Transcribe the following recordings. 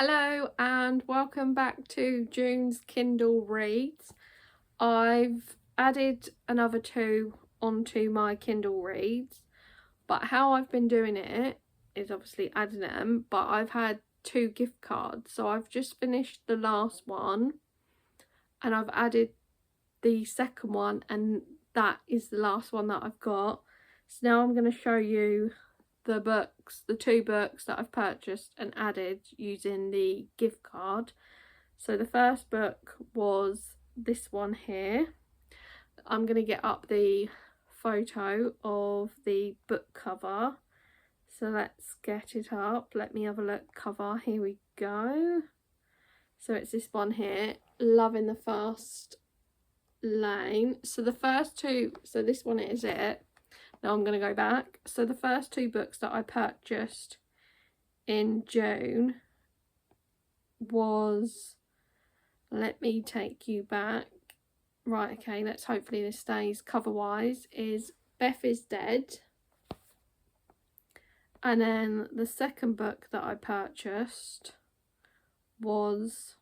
Hello and welcome back to June's Kindle Reads. I've added another 2 onto my Kindle Reads, but how I've been doing it is obviously adding them, but I've had 2 gift cards. So I've just finished the last one and I've added the second one, and that is the last one that I've got. So now I'm going to show you the 2 books that I've purchased and added using the gift card. So the first book was this one here. I'm going to get up the photo of the book cover. So let's get it up. Let me have a look. Cover, here we go. So it's this one here, Loving the Fast Lane. So the first 2, so this one is it. Now I'm going to go back. So the first 2 books that I purchased in June was, let me take you back. Right, okay, let's hopefully this stays cover wise, is Beth is Dead. And then the second book that I purchased was,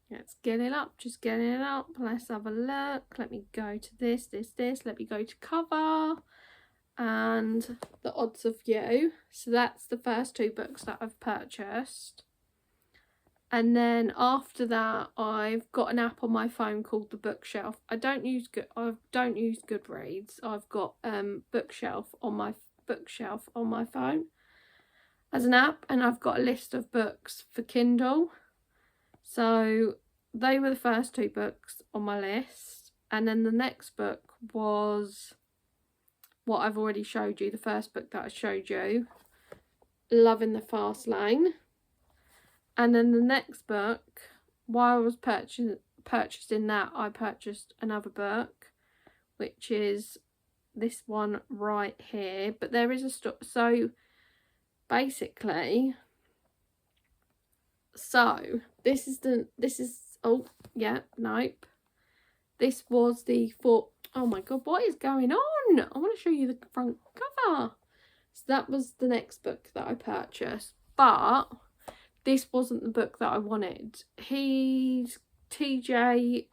let's get it up, just getting it up. Let's have a look. Let me go to this. Let me go to cover and The Odds of You. So that's the first 2 books that I've purchased. And then after that, I've got an app on my phone called the Bookshelf. I don't use Goodreads. I've got Bookshelf on my phone as an app, and I've got a list of books for Kindle. So they were the first 2 books on my list, and then the next book was what I've already showed you, the first book that I showed you, Loving the Fast Lane. And then the next book, while I was purchasing that, I purchased another book, which is this one right here. But there is a so basically, so this is oh yeah, nope, this was the oh my god, what is going on? I want to show you the front cover. So that was the next book that I purchased, but this wasn't the book that I wanted. TJ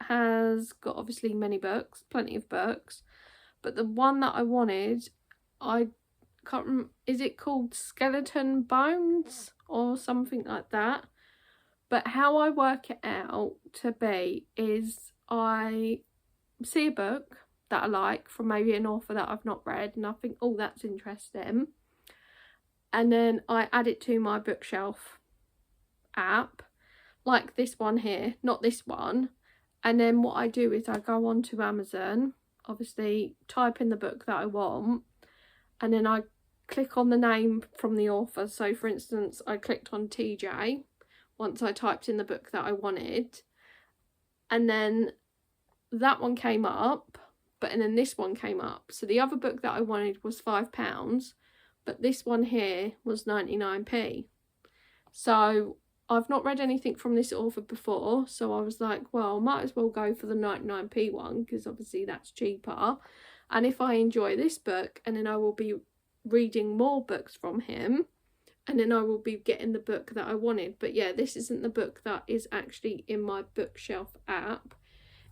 has got obviously many books, plenty of books, but the one that I wanted, I can't remember, is it called Skeleton Bones or something like that? But how I work it out to be is I see a book that I like from maybe an author that I've not read, and I think, oh, that's interesting, and then I add it to my Bookshelf app, like this one here, not this one. And then what I do is I go on to Amazon, obviously type in the book that I want, and then I click on the name from the author. So for instance, I clicked on TJ once I typed in the book that I wanted, and then that one came up, and then this one came up. So the other book that I wanted was £5, but this one here was 99p. So I've not read anything from this author before, so I was like, well, I might as well go for the 99p one, because obviously that's cheaper. And if I enjoy this book, and then I will be reading more books from him, and then I will be getting the book that I wanted. But yeah, this isn't the book that is actually in my Bookshelf app.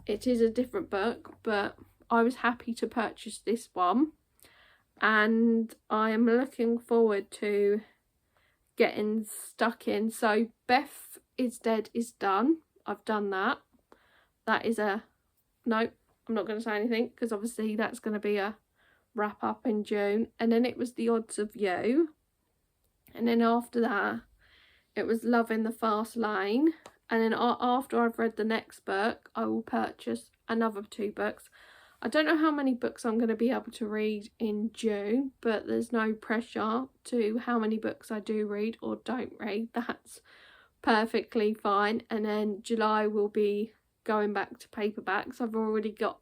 It is a different book, but I was happy to purchase this one, and I am looking forward to getting stuck in. So Beth is Dead is done. I've done that. That is a nope, I'm not going to say anything, because obviously that's going to be a wrap up in June. And then it was The Odds of You, and then after that it was Loving the Fast Lane. And then after I've read the next book, I will purchase another 2 books. I don't know how many books I'm going to be able to read in June, but there's no pressure to how many books I do read or don't read. That's perfectly fine. And then July will be going back to paperbacks. I've already got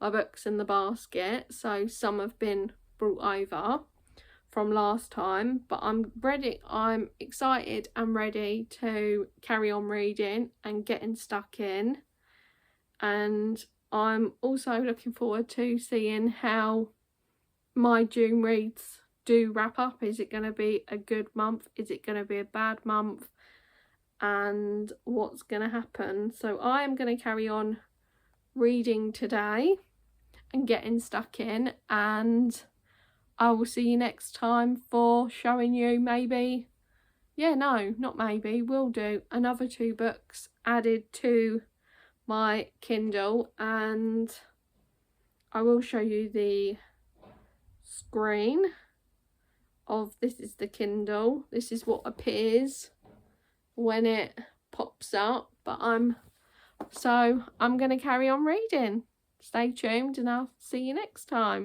my books in the basket, so some have been brought over from last time, but I'm ready. I'm excited and ready to carry on reading and getting stuck in. And I'm also looking forward to seeing how my June reads do wrap up. Is it going to be a good month? Is it going to be a bad month? And what's going to happen? So I am going to carry on reading today and getting stuck in, and I will see you next time for showing you maybe, yeah, no, not maybe, we'll do another 2 books added to my Kindle, and I will show you the screen of, this is the Kindle, this is what appears when it pops up, but I'm going to carry on reading. Stay tuned and I'll see you next time.